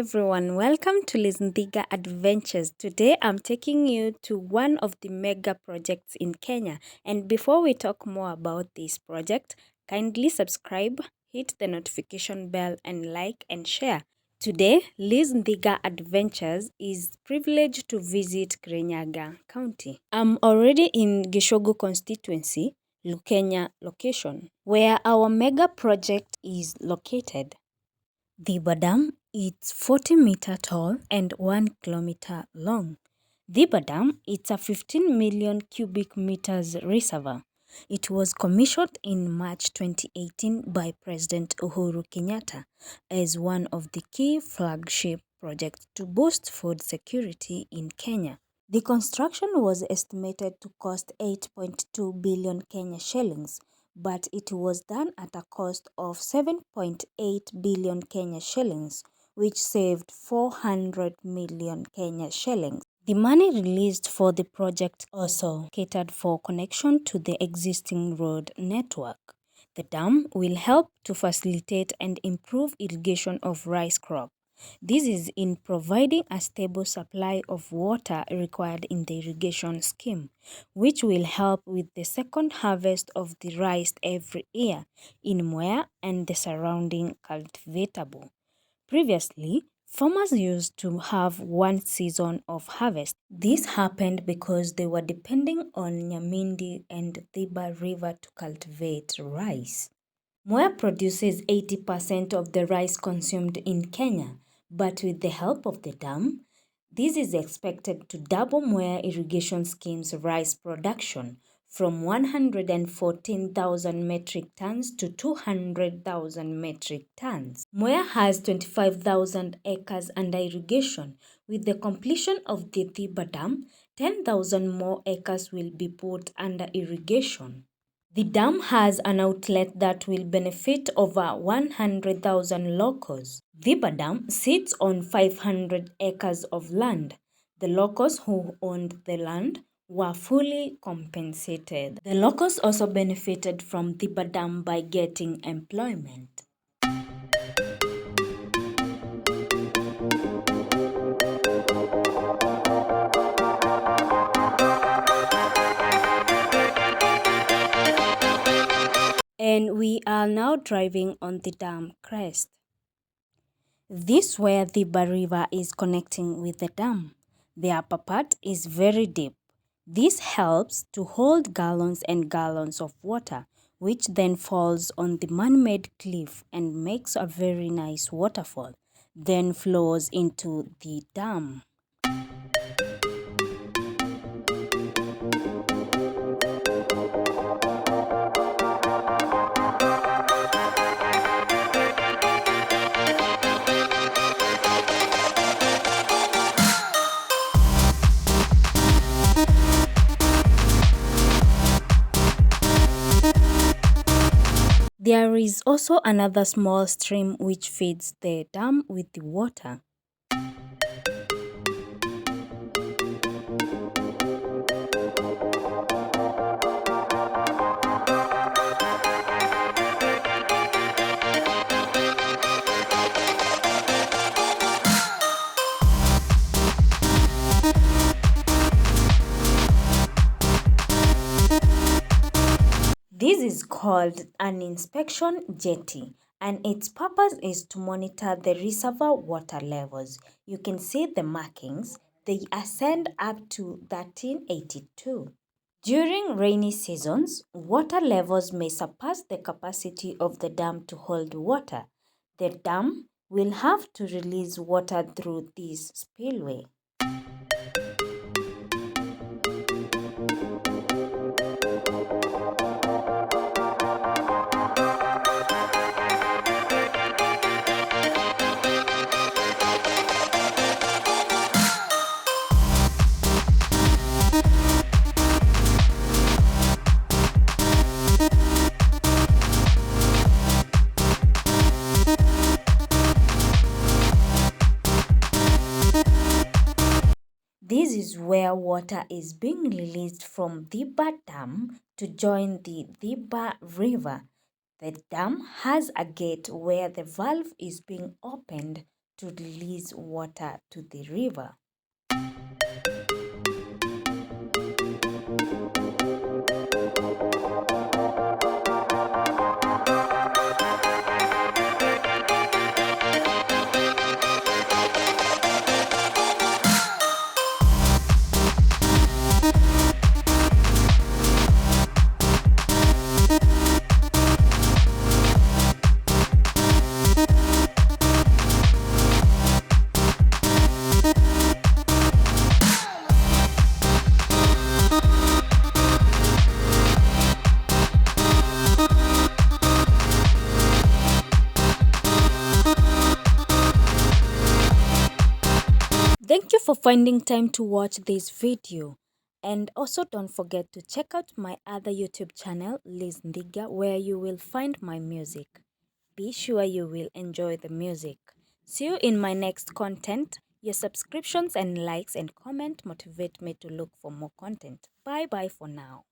everyone, welcome to Thiba Adventures. Today I'm taking you to one of the mega projects in Kenya. And before we talk more about this project, kindly subscribe, hit the notification bell and like and share. Today, Thiba Adventures is privileged to visit Kirinyaga County. I'm already in Gishogo constituency, Lukenya location, where our mega project is located. Thiba Dam is 40-meter tall and 1 kilometer long. Thiba Dam is a 15 million cubic meters reservoir. It was commissioned in March 2018 by President Uhuru Kenyatta as one of the key flagship projects to boost food security in Kenya. The construction was estimated to cost 8.2 billion Kenya shillings, but it was done at a cost of 7.8 billion Kenya shillings, which saved 400 million Kenya shillings. The money released for the project also catered for connection to the existing road network. The dam will help to facilitate and improve irrigation of rice crop. This is in providing a stable supply of water required in the irrigation scheme, which will help with the second harvest of the rice every year in Mwea and the surrounding cultivatable. Previously, farmers used to have one season of harvest. This happened because they were depending on Nyamindi and Thiba River to cultivate rice. Mwea produces 80% of the rice consumed in Kenya, but with the help of the dam, this is expected to double Mwea irrigation scheme's rice production from 114,000 metric tons to 200,000 metric tons. Mwea has 25,000 acres under irrigation. With the completion of the Thiba Dam, 10,000 more acres will be put under irrigation. The dam has an outlet that will benefit over 100,000 locals. Thiba Dam sits on 500 acres of land. The locals who owned the land were fully compensated. The locals also benefited from Thiba Dam by getting employment. And we are now driving on the dam crest. This is where the river is connecting with the dam. The upper part is very deep. This helps to hold gallons and gallons of water, which then falls on the man-made cliff and makes a very nice waterfall, then flows into the dam. There is also another small stream which feeds the dam with the water. This is called an inspection jetty, and its purpose is to monitor the reservoir water levels. You can see the markings. They ascend up to 1382. During rainy seasons, water levels may surpass the capacity of the dam to hold water. The dam will have to release water through this spillway. This is where water is being released from Thiba Dam to join the Thiba River. The dam has a gate where the valve is being opened to release water to the river. Thank you for finding time to watch this video. And also don't forget to check out my other YouTube channel, Liz Ndiga, where you will find my music. Be sure you will enjoy the music. See you in my next content. Your subscriptions and likes and comment motivate me to look for more content. Bye bye for now.